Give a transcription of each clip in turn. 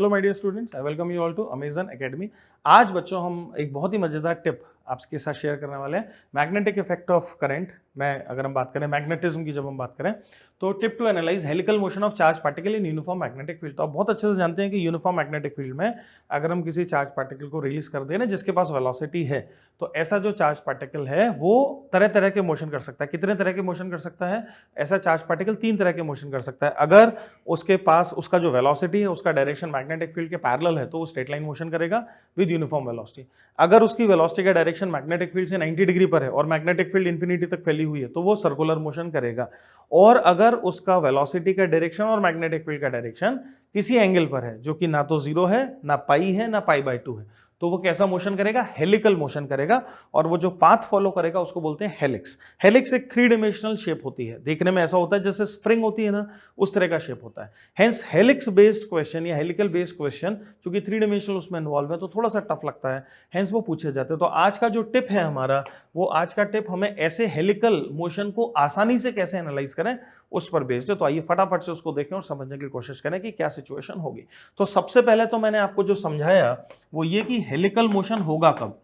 Hello my dear students, I welcome you all to Amazon academy. आज बच्चों हम एक बहुत ही मजेदार टिप आपके साथ शेयर करने वाले हैं, मैग्नेटिक इफेक्ट ऑफ करंट में। अगर हम बात करें मैग्नेटिज्म की, जब हम बात करें तो tip to analyse helical motion of charge particle in uniform magnetic field. तो आप बहुत अच्छे से जानते हैं कि यूनिफॉर्म मैग्नेटिक फील्ड में अगर हम किसी चार्ज पार्टिकल को रिलीज कर दें ना जिसके पास वेलोसिटी है, तो ऐसा जो चार्ज पार्टिकल है वो तरह तरह के मोशन कर सकता है। कितने तरह के मोशन कर सकता है? ऐसा चार्ज पार्टिकल 3 तरह के मोशन कर सकता है। अगर उसके पास उसका जो वेलोसिटी है उसका डायरेक्शन मैग्नेटिक फील्ड के पैरेलल है तो वो स्ट्रेट लाइन मोशन करेगा विद यूनिफॉर्म वेलोसिटी। अगर उसकी वेलोसिटी का डायरेक्शन मैग्नेटिक फील्ड से 90 डिग्री पर है और मैग्नेटिक फील्ड इंफिनिटी तक फैली हुई है तो वो सर्कुलर मोशन करेगा। और अगर उसका वेलोसिटी का डायरेक्शन और मैग्नेटिक फील्ड का डायरेक्शन किसी एंगल पर है जो कि ना तो 0 है, ना पाई है, ना पाई/2 है, तो वो कैसा मोशन करेगा? हेलिकल मोशन करेगा। और वो जो पाथ फॉलो करेगा उसको बोलते हैं हेलिक्स। हेलिक्स एक 3 डायमेंशनल शेप होती है, देखने में ऐसा होता है जैसे स्प्रिंग होती है ना, उस तरह का शेप होता है। हेंस हेलिक्स बेस्ड क्वेश्चन या हेलिकल बेस्ड क्वेश्चन, क्योंकि 3 डायमेंशनल उसमें इन्वॉल्व है तो थोड़ा सा टफ लगता है, हेंस वो पूछे जाते हैं। तो आज का जो टिप है हमारा, वो आज का टिप हमें ऐसे हेलिकल मोशन को आसानी से कैसे एनालाइज करें उस पर बेस्ड है। तो आइए फटाफट से उसको देखें और समझने की कोशिश करें कि क्या सिचुएशन होगी। तो सबसे पहले तो मैंने आपको जो समझाया वो ये कि हेलिकल मोशन होगा कब।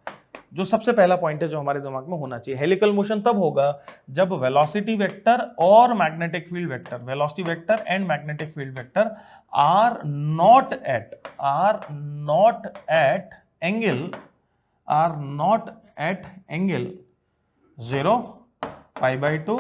जो सबसे पहला पॉइंट है जो हमारे दिमाग में होना चाहिए, हेलिकल मोशन तब होगा जब वेलोसिटी वेक्टर और magnetic field vector, velocity vector and magnetic field vector are not at angle 0, pi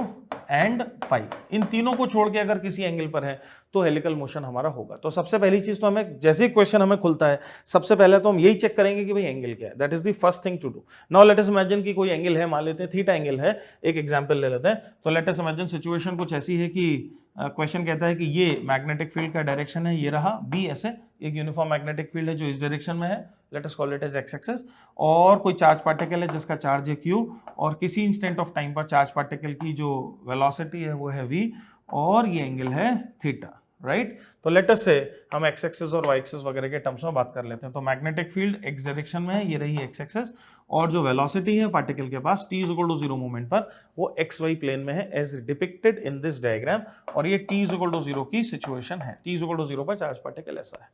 and pi. इन तीनों को छोड़ के अगर किसी एंगल पर है तो हेलिकल मोशन हमारा होगा। तो सबसे पहली चीज तो हमें, जैसे ही क्वेश्चन हमें खुलता है, सबसे पहले तो हम यही चेक करेंगे कि भाई एंगल क्या है। That is the first thing to do. Now let us imagine कि कोई एंगल है, मान लेते हैं थीटा एंगल है। एक एग्जांपल ले लेते हैं। तो लेट अस इमेजिन सिचुएशन कुछ ऐसी है कि क्वेश्चन कहता है कि ये मैग्नेटिक फील्ड का डायरेक्शन है, ये रहा बी, ऐसे एक यूनिफॉर्म मैग्नेटिक फील्ड है जो इस डायरेक्शन में है, let us call it as X axis, और कोई चार्ज पार्टिकल है जिसका चार्ज है क्यू, और किसी इंस्टेंट ऑफ टाइम पर चार्ज पार्टिकल की जो वेलोसिटी है वो है वी, और ये एंगल है थीटा, राइट। तो लेट अस से हम एक्स एक्सिस और वाई एक्सिस वगैरह के टर्म्स में बात कर लेते हैं। तो मैग्नेटिक फील्ड एक्स डायरेक्शन में है, ये रही एक्स एक्सिस, और जो वेलोसिटी है पार्टिकल के पास t = 0 मोमेंट पर, वो एक्स वाई प्लेन में है as depicted in this diagram, और ये t = 0 की सिचुएशन है। t = 0 पर चार्ज पार्टिकल ऐसा है।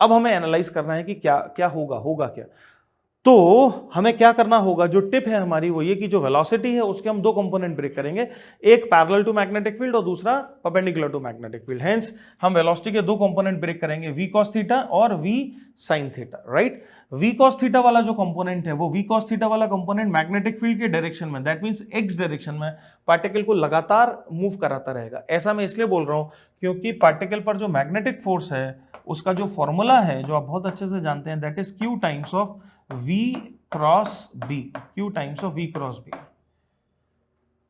अब हमें एनालाइज करना है कि क्या क्या होगा क्या। तो हमें क्या करना होगा, जो टिप है हमारी वो ये कि जो वेलोसिटी है उसके हम 2 कंपोनेंट ब्रेक करेंगे, एक पैरेलल टू मैग्नेटिक फील्ड और दूसरा perpendicular to magnetic field. Hence हम वेलोसिटी के 2 कंपोनेंट ब्रेक करेंगे, v cos थीटा और v sin theta, right. v cos theta वाला जो कंपोनेंट है, वो v cos थीटा वाला कंपोनेंट मैग्नेटिक फील्ड के डायरेक्शन में, दैट मींस x डायरेक्शन में पार्टिकल को लगातार मूव कराता रहेगा। ऐसा मैं इसलिए बोल रहा हूं क्योंकि पार्टिकल पर जो मैग्नेटिक फोर्स है उसका जो फॉर्मूला है, जो आप बहुत अच्छे से जानते हैं, that is q times of v cross b, q times of v cross b।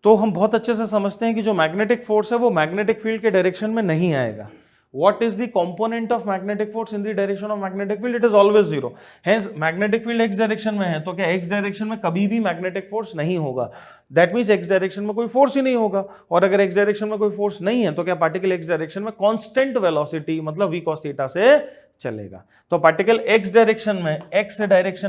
तो हम बहुत अच्छे से समझते हैं कि जो मैग्नेटिक फोर्स है वो मैग्नेटिक फील्ड के डायरेक्शन में नहीं आएगा। What is the component of magnetic force in the direction of magnetic field? It is always 0. Hence magnetic field x direction में है तो क्या x डायरेक्शन में कभी भी मैग्नेटिक फोर्स नहीं होगा। That means x डायरेक्शन में कोई फोर्स ही नहीं होगा, और अगर x डायरेक्शन में कोई फोर्स नहीं है तो क्या पार्टिकल x डायरेक्शन में कांस्टेंट वेलोसिटी मतलब v cos थीटा से चलेगा। तो पार्टिकल x डायरेक्शन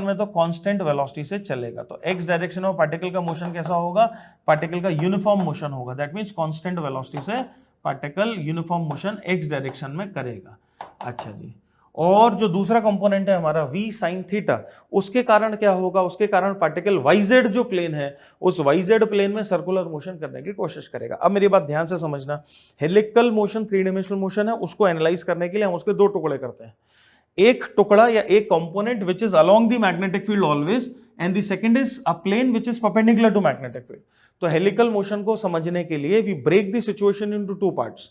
में तो कांस्टेंट वेलोसिटी से चलेगा। तो x डायरेक्शन में पार्टिकल का मोशन कैसा होगा? पार्टिकल का यूनिफॉर्म मोशन होगा। दैट मींस कांस्टेंट वेलोसिटी से particle uniform motion x direction में करेगा। अच्छा जी, और जो दूसरा कंपोनेंट है हमारा v sin थीटा, उसके कारण क्या होगा? उसके कारण पार्टिकल yz जो प्लेन है उस yz प्लेन में सर्कुलर मोशन करने की कोशिश करेगा। अब मेरी बात ध्यान से समझना, हेलिकल मोशन 3 डायमेंशनल मोशन है, उसको एनालाइज करने के लिए हम उसके 2 टुकड़े करते हैं। एक टुकड़ा या एक component which is along the magnetic field always, and the second is a plane which is perpendicular to magnetic field. तो हेलिकल मोशन को समझने के लिए we break the situation into 2 parts,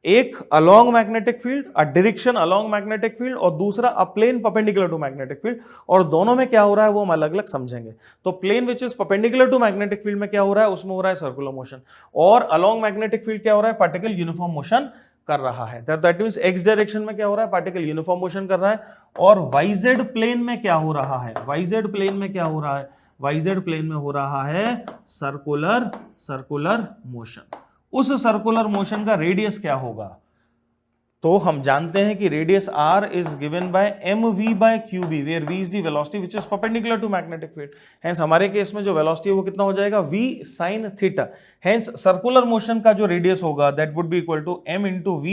एक along magnetic field, a direction along magnetic field, और दूसरा a plane perpendicular to magnetic field. और दोनों में क्या हो रहा है वो हम अलग अलग समझेंगे। तो plane which is perpendicular to magnetic field में क्या हो रहा है? उसमें हो रहा है सर्कुलर मोशन, और अलोंग मैग्नेटिक फील्ड क्या हो रहा है? पार्टिकल यूनिफॉर्म मोशन कर रहा है। दैट मींस एक्स डायरेक्शन में क्या हो रहा है? पार्टिकल यूनिफॉर्म मोशन कर रहा है। और वाईजेड प्लेन में क्या हो रहा है? वाईजेड प्लेन में क्या हो रहा है? वाईजेड प्लेन में हो रहा है सर्कुलर मोशन। उस सर्कुलर मोशन का रेडियस क्या होगा? तो हम जानते हैं कि radius r is given by mv by qb where v is the velocity which is perpendicular to magnetic field. Hence हमारे केस में जो वेलोसिटी है वो कितना हो जाएगा v sin theta. Hence circular motion का जो रेडियस होगा that would be equal to m into v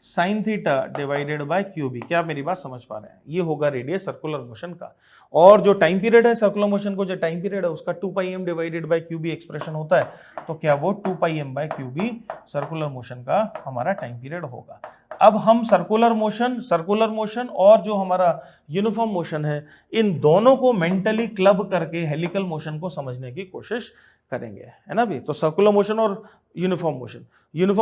sin theta divided by qb। क्या आप मेरी बात समझ पा रहे हैं? ये होगा रेडियस सर्कुलर मोशन का। और जो टाइम पीरियड है सर्कुलर मोशन को, जो टाइम पीरियड है उसका 2πm divided by qb expression होता है, तो क्या वो 2πm bye qb circular motion का हमारा टाइम पीरियड होगा। अब हम सर्कुलर मोशन और जो हमारा यूनिफॉर्म मोशन है, इन दोनों को मेंटली क्लब करके हेलिकल मोशन को समझने की कोशिश करेंगे, है ना भी। तो सर्कुलर मोशन और यूनिफॉर्म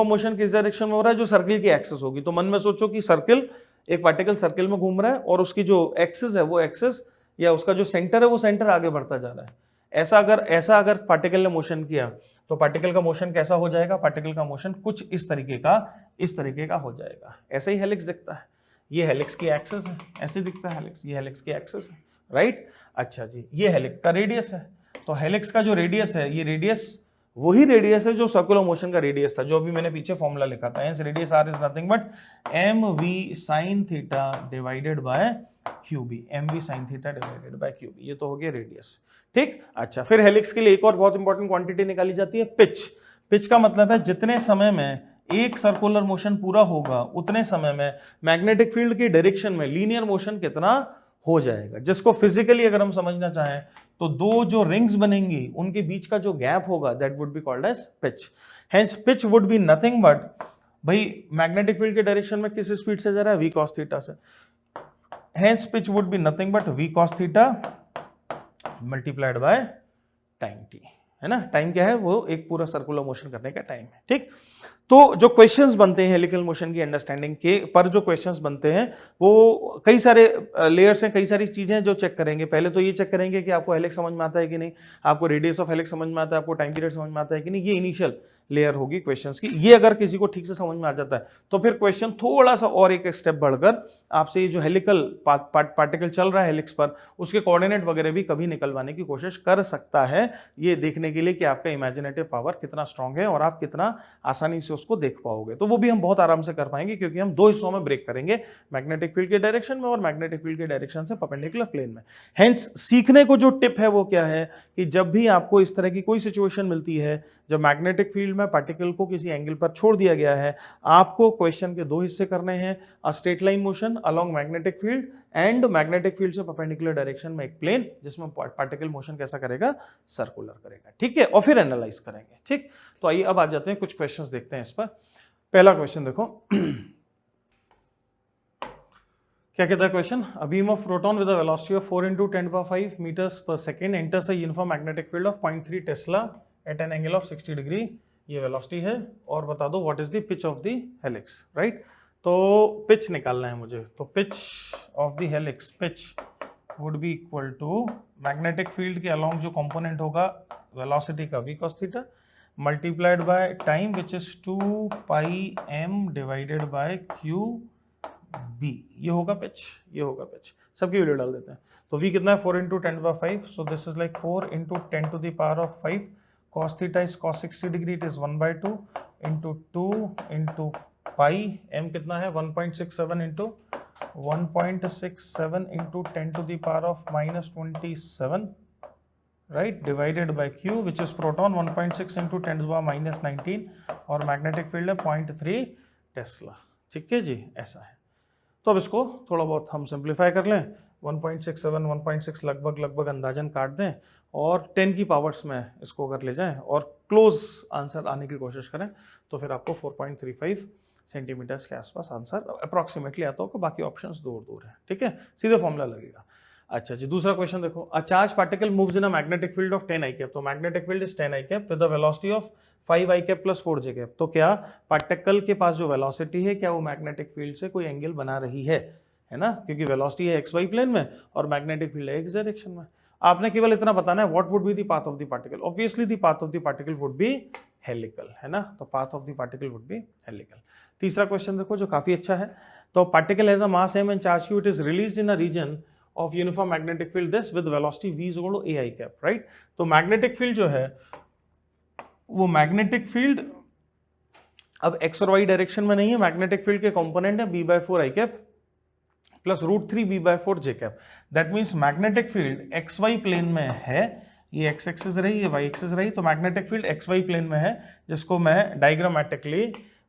मोशन किस डायरेक्शन में हो रहा है? जो सर्किल की एक्सिस होगी। तो मन में सोचो कि सर्किल, एक पार्टिकल सर्किल में घूम रहा है और उसकी जो एक्सिस है वो एक्सिस, या उसका जो सेंटर है वो सेंटर आगे बढ़ता जा रहा है। ऐसा अगर पार्टिकल ने मोशन किया तो पार्टिकल का मोशन कैसा हो जाएगा? पार्टिकल का मोशन कुछ इस तरीके का हो जाएगा। ऐसे ही हेलिक्स दिखता है। ये हेलिक्स की एक्सिस है, ऐसे दिखता है हेलिक्स, ये हेलिक्स की एक्सिस है, राइट। अच्छा जी, ये हेलिक्स का रेडियस है। तो हेलिक्स का जो रेडियस है, ये रेडियस वही रेडियस है जो सर्कुलर मोशन का रेडियस था, जो अभी मैंने पीछे फॉर्मूला लिखा था। Hence radius r is nothing but mv sin theta divided by qb, mv sin theta divided by qb। ये तो हो गया रेडियस, ठीक। अच्छा, फिर हेलिक्स के लिए एक और बहुत इंपॉर्टेंट क्वांटिटी निकाली जाती है, पिच का मतलब है जितने समय में एक सर्कुलर मोशन पूरा होगा उतने समय में मैग्नेटिक फील्ड की डायरेक्शन में लीनियर मोशन कितना हो जाएगा। जिसको फिजिकली अगर हम समझना चाहें तो दो जो रिंग्स बनेंगी उनके बीच का जो गैप होगा that would be called as pitch. Hence pitch would be nothing but, भाई मैग्नेटिक फील्ड के डायरेक्शन में किस स्पीड से जा रहा है? v cos थीटा से। Hence pitch would be nothing but v cos theta multiplied by time t, है ना। टाइम क्या है? वो एक पूरा सर्कुलर मोशन करने का टाइम है, ठीक। तो जो क्वेश्चंस बनते हैं हेलिकल मोशन की अंडरस्टैंडिंग के पर, जो क्वेश्चंस बनते हैं वो कई सारे लेयर्स हैं, कई सारी चीजें जो चेक करेंगे। पहले तो ये चेक करेंगे कि आपको हेलिक्स समझ में आता है कि नहीं, आपको रेडियस ऑफ हेलिक्स समझ में आता है, आपको टाइम पीरियड समझ में आता है कि नहीं। ये इनिशियल लेयर होगी क्वेश्चंस की। ये अगर किसी को ठीक से समझ में आ जाता है तो फिर क्वेश्चन थोड़ा सा और एक स्टेप बढ़कर आपसे ये जो हेलिकल पार्टिकल चल रहा है हेलिक्स पर, उसके कोऑर्डिनेट वगैरह भी कभी निकलवाने की कोशिश कर सकता है, ये देखने के लिए कि आपका इमेजिनेटिव पावर कितना स्ट्रांग है और आप कितना आसानी से उसको देख पाओगे। तो वो भी हम बहुत आराम से कर पाएंगे, क्योंकि हम दो हिस्सों में ब्रेक करेंगे, मैग्नेटिक फील्ड के डायरेक्शन में और मैग्नेटिक फील्ड के डायरेक्शन से परपेंडिकुलर प्लेन में। हेंस सीखने को जो टिप है वो क्या है कि जब भी आपको इस तरह की कोई सिचुएशन मिलती है जब मैग्नेटिक फील्ड में पार्टिकल को किसी एंगल पर छोड़ दिया गया है, आपको क्वेश्चन के दो हिस्से करने हैं, a straight line motion along magnetic field and magnetic field से परपेंडिकुलर डायरेक्शन में एक प्लेन जिसमें पार्टिकल मोशन कैसा करेगा? सर्कुलर करेगा, ठीक है। और फिर एनालाइज करेंगे, ठीक। तो आइए अब आ जाते हैं, कुछ क्वेश्चंस देखते हैं इस पर। पहला क्वेश्चन देखो क्या कहता है question? A beam of proton with a velocity of 4 × 10⁵ metres पर second enters a uniform magnetic field of 0.3 tesla at an angle of 60 degree. ये वेलोसिटी है और बता दो what is the pitch of the helix, right. तो pitch निकालना है मुझे। तो pitch of the helix, pitch would be equal to magnetic field के अलोंग जो कंपोनेंट होगा वेलोसिटी का v cos theta multiplied by time which is 2πm divided by qb। ये होगा पिच, ये होगा पिच। सबकी वैल्यू डाल देते हैं। तो v कितना है? 4 × 10⁵, सो this is like 4 × 10⁵ cos theta is cos 60 degree, it is 1/2 × 2 × pi, m कितना है? 1.67 × 1.67 × 10⁻⁻27, right, divided by q which is proton 1.6 × 10⁻⁻19 और मैग्नेटिक फील्ड है 0.3 टेस्ला, ठीक है जी, ऐसा है। तो अब इसको थोड़ा बहुत हम सिंप्लीफाई कर लें। 1.67 1.6 लगभग अंदाजन काट दें और 10 की पावर्स में इसको अगर ले जाएं और क्लोज आंसर आने की कोशिश करें तो फिर आपको 4.35 सेंटीमीटर्स के आसपास आंसर अप्रॉक्सीमेटली आता होगा। बाकी ऑप्शंस दूर है, ठीक है, सीधे फॉर्मूला लगेगा। अच्छा जी, दूसरा क्वेश्चन देखो। A charge particle moves in a magnetic field of 10 i cap. तो magnetic field is 10 i cap with the velocity of 5 i cap plus 4 j cap. तो क्या पार्टिकल के पास जो वेलोसिटी है क्या वो मैग्नेटिक फील्ड से कोई एंगल बना रही है ना, क्योंकि वेलोसिटी है xy प्लेन में और मैग्नेटिक फील्ड है x डायरेक्शन में। आपने केवल इतना बताना है what would be the path of the particle. Obviously the path of the particle would be helical, है ना। तो path of the particle would be helical. तीसरा क्वेश्चन देखो जो काफी अच्छा है। तो particle has a mass m and charge q, it is released in a region of uniform magnetic field this with velocity v is equal to ai cap, right। तो magnetic field जो है वो मैग्नेटिक फील्ड अब x और Y direction में नहीं है, magnetic field के कंपोनेंट है b/4 i cap plus √3 b/4 j cap. That means magnetic field x y plane में है, ये एक्स एक्सिस रही, ये वाई एक्सिस रही, तो magnetic field x y plane में है, जिसको मैं डायग्रामेटिकली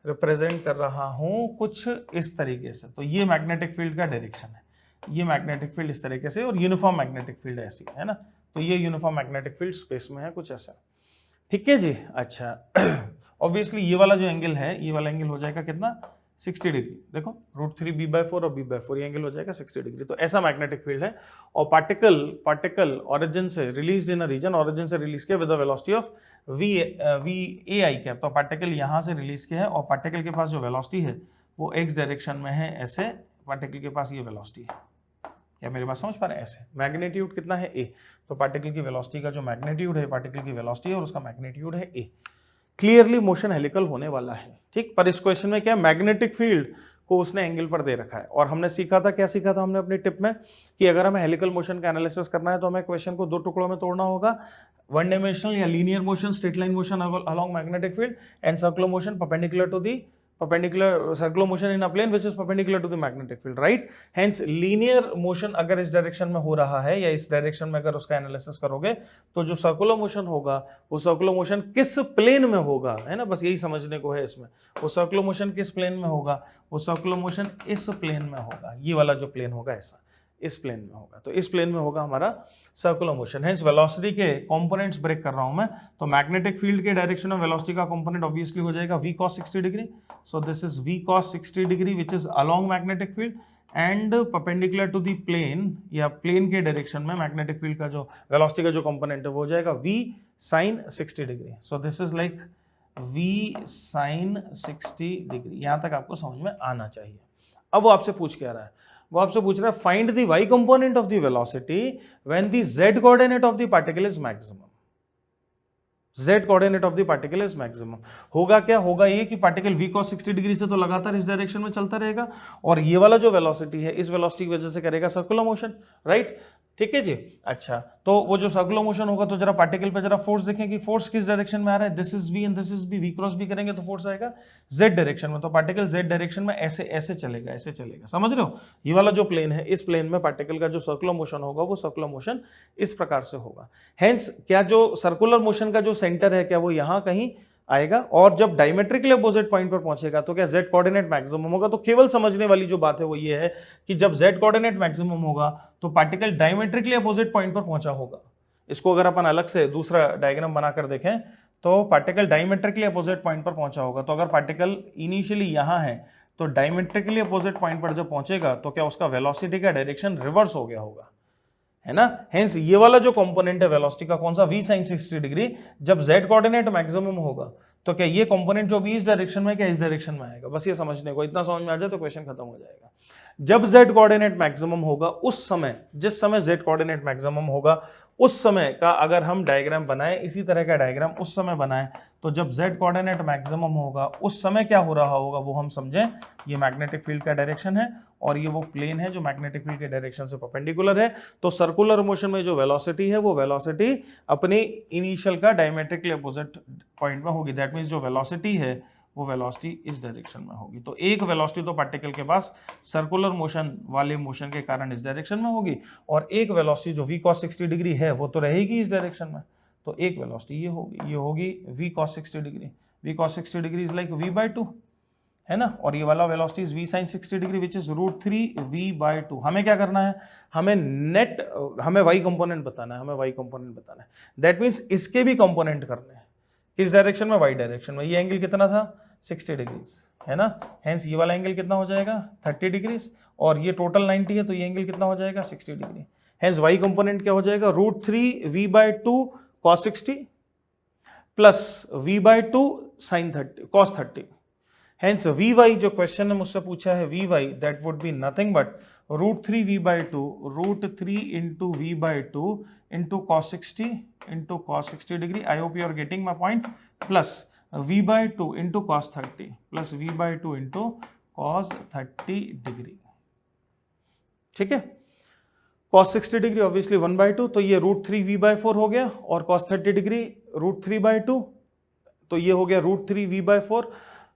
रिप्रेजेंट कर रहा हूं कुछ इस तरीके से। तो ये मैग्नेटिक फील्ड का डायरेक्शन है, ये मैग्नेटिक फील्ड इस तरीके से, और यूनिफॉर्म मैग्नेटिक फील्ड ऐसी है ना, तो ये यूनिफॉर्म मैग्नेटिक फील्ड स्पेस में है कुछ ऐसा। ठीक है जी। अच्छा ऑब्वियसली ये वाला जो एंगल है, ये वाला एंगल हो जाएगा कितना, 60 डिग्री। देखो √3 b/4 और b/4, ये एंगल हो जाएगा 60 डिग्री। तो ऐसा मैग्नेटिक फील्ड है, और पार्टिकल ओरिजिन से release in a region, origin से रिलीज किया with the velocity of v a i cap. तो पार्टिकल यहां से रिलीज किया है, और पार्टिकल के पास जो वेलोसिटी है वो x डायरेक्शन में है, ऐसे पार्टिकल के पास ये वेलोसिटी है। क्या मेरे पास समझ पा रहे हैं? ऐसे मैग्नीट्यूड कितना है a, तो पार्टिकल की वेलोसिटी का जो मैग्नीट्यूड है, पार्टिकल की वेलोसिटी है और उसका मैग्नीट्यूड है a। क्लियरली मोशन हेलिकल होने वाला है, ठीक। पर इस क्वेश्चन में क्या, मैग्नेटिक फील्ड को उसने एंगल पर दे रखा है, और हमने सीखा था, क्या सीखा था हमने अपनी टिप में, कि अगर हमें हेलिकल मोशन का एनालिसिस करना है तो हमें क्वेश्चन को दो टुकड़ों में तोड़ना होगा, वन डायमेंशनल या linear motion, straight line motion along magnetic field, and circular motion perpendicular to the circular motion in a plane which is perpendicular to the magnetic field, right? Hence linear motion अगर इस direction में हो रहा है, या इस direction में अगर उसका एनालिसिस करोगे, तो जो सर्कुलर मोशन होगा वो सर्कुलर मोशन किस प्लेन में होगा, है ना, बस यही समझने को है इसमें। वो सर्कुलर मोशन किस प्लेन में होगा, वो सर्कुलर मोशन इस प्लेन में होगा, ये वाला जो प्लेन होगा ऐसा इस प्लेन में होगा, तो इस प्लेन में होगा हमारा सर्कुलर मोशन। हेंस वेलोसिटी के कंपोनेंट्स ब्रेक कर रहा हूं मैं, तो मैग्नेटिक फील्ड के डायरेक्शन में वेलोसिटी का कंपोनेंट ऑब्वियसली हो जाएगा v cos 60 degree. So this is v cos 60 degree which is along magnetic field and perpendicular to the plane, या प्लेन के डायरेक्शन में मैग्नेटिक फील्ड का जो वेलोसिटी का जो कंपोनेंट है वो हो जाएगा v sin 60 degree. So this is like v sin 60 degree. यहां तक आपको समझ में आना चाहिए। अब वो आपसे पूछ क्या रहा है, वो आपसे पूछ रहा है find the y component of the velocity when the z coordinate of the particle is maximum. z coordinate of the particle is maximum होगा क्या, होगा ये कि पार्टिकल v cos 60 डिग्री से तो लगातार इस डायरेक्शन में चलता रहेगा, और ये वाला जो वेलोसिटी है इस वेलोसिटी की वजह से करेगा सर्कुलर मोशन, राइट। ठीक है जी। अच्छा, तो वो जो सर्कुलर मोशन होगा, तो जरा पार्टिकल पे जरा फोर्स देखें कि फोर्स किस डायरेक्शन में आ रहा है, this is v and this is b, v cross b करेंगे तो फोर्स आएगा z डायरेक्शन में, तो पार्टिकल z डायरेक्शन में ऐसे ऐसे चलेगा, ऐसे चलेगा, समझ रहे हो। ये वाला जो प्लेन है, इस प्लेन में पार्टिकल का जो सर्कुलर मोशन होगा वो सर्कुलर मोशन इस प्रकार से होगा। हेंस क्या जो सर्कुलर मोशन का जो सेंटर है, क्या वो यहां कहीं आएगा, और जब डायमेट्रिकली अपोजिट पॉइंट पर पहुंचेगा तो क्या z कोऑर्डिनेट मैक्सिमम होगा। तो केवल समझने वाली जो बात है वो ये है कि जब z कोऑर्डिनेट मैक्सिमम होगा तो पार्टिकल डायमेट्रिकली अपोजिट पॉइंट पर पहुंचा होगा। इसको अगर अपन अलग से दूसरा डायग्राम बनाकर देखें तो पार्टिकल डायमेट्रिकली अपोजिट पॉइंट पर पहुंचा होगा। तो अगर पार्टिकल इनिशियली यहां है तो डायमेट्रिकली अपोजिट पॉइंट पर जब पहुंचेगा तो क्या उसका वेलोसिटी का डायरेक्शन रिवर्स हो गया होगा, है ना। हेंस ये वाला जो कंपोनेंट है वेलोसिटी का, कौन सा, v sin 60 डिग्री, जब z कोऑर्डिनेट मैक्सिमम होगा तो क्या ये कंपोनेंट जो भी इस डायरेक्शन में, क्या इस डायरेक्शन में आएगा। बस ये समझने को, इतना समझ में आ जाए तो क्वेश्चन खत्म हो जाएगा। जब z कोऑर्डिनेट मैक्सिमम होगा उस समय, जिस समय z कोऑर्डिनेट मैक्सिमम होगा उस समय का अगर हम डायग्राम बनाए, इसी तरह का डायग्राम उस समय बनाए, तो जब z कोऑर्डिनेट मैक्सिमम होगा उस समय क्या हो रहा होगा वो हम समझें। ये मैग्नेटिक फील्ड का डायरेक्शन है और ये वो प्लेन है जो मैग्नेटिक फील्ड के डायरेक्शन से परपेंडिकुलर है। तो सर्कुलर मोशन में जो वेलोसिटी है वो वेलोसिटी अपने इनिशियल का डायमेट्रिकली अपोजिट पॉइंट में होगी। दैट मीन्स जो वेलोसिटी है वो वेलोसिटी इस डायरेक्शन में होगी। तो एक वेलोसिटी तो पार्टिकल के पास सर्कुलर मोशन वाले मोशन के कारण इस डायरेक्शन में होगी, और एक वेलोसिटी जो v cos 60 डिग्री है वो तो रहेगी इस डायरेक्शन में। तो एक वेलोसिटी ये होगी v cos 60 degree. v cos 60 degree is like v/2, है ना, और ये वाला velocity is v sin 60 degree which is √3 v/2। हमें क्या करना है, हमें हमें y कंपोनेंट बताना है, हमें y कंपोनेंट बताना है। दैट मीन्स इसके भी कंपोनेंट करने हैं, किस डायरेक्शन में, y डायरेक्शन में। ये एंगल कितना था, 60 डिग्रीज, है ना। हेंस ये वाला एंगल कितना हो जाएगा, 30 डिग्रीज, और ये टोटल 90 है तो ये एंगल कितना हो जाएगा, 60 डिग्री। हेंस y कंपोनेंट क्या हो जाएगा, √3 v/2 cos 60 plus v/2 sin 30 cos 30। Hence vy जो क्वेश्चन ने मुझसे पूछा है vy, that would be nothing but √3 v/2 √3 into v/2 into cos 60 degree। I hope you are getting my point। plus v/2 into cos 30 plus v/2 into cos 30 degree. ठीक है, cos 60 degree obviously 1/2, तो ये √3 v/4 हो गया, और cos 30 degree √3/2, तो ये हो गया √3 v/4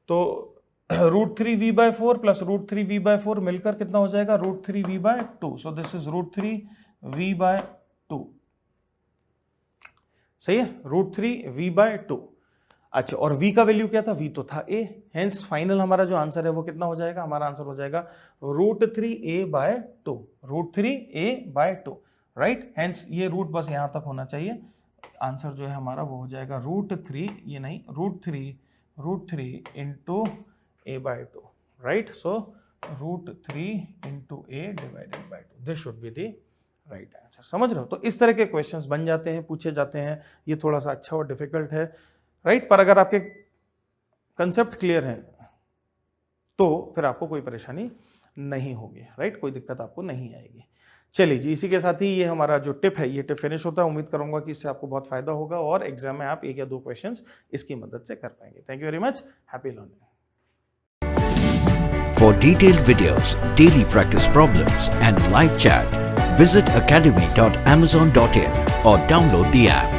तो √3v/4 प्लस √3v/4 मिलकर कितना हो जाएगा, √3v/2. So this is √3v/2. सही है, √3v/2. अच्छा, और v का वैल्यू क्या था, v तो था a, हेंस फाइनल हमारा जो आंसर है वो कितना हो जाएगा, हमारा आंसर हो जाएगा √3a/2, √3a/2, राइट. हेंस ये रूट बस यहां तक होना चाहिए, आंसर जो है हमारा वो हो जाएगा √3, ये नहीं, √3 into a/2, right. So √3 into a divided by 2, this should be the right answer. समझ रहे हो. तो इस तरह के क्वेश्चंस बन जाते हैं, पूछे जाते हैं. ये थोड़ा सा अच्छा और डिफिकल्ट है, राइट. पर अगर आपके कंसेप्ट क्लियर है तो फिर आपको कोई परेशानी नहीं होगी, राइट. कोई दिक्कत आपको नहीं आएगी. चलिए जी, इसी के साथ ही ये हमारा जो टिप है, ये टिप फिनिश होता है. उम्मीद करूंगा कि इससे आपको बहुत फायदा होगा और एग्जाम में आप 1 या 2 क्वेश्चंस इसकी मदद से कर पाएंगे. Thank you very much. Happy learning. For detailed videos, daily practice problems and live chat, visit academy.amazon.in or download the app.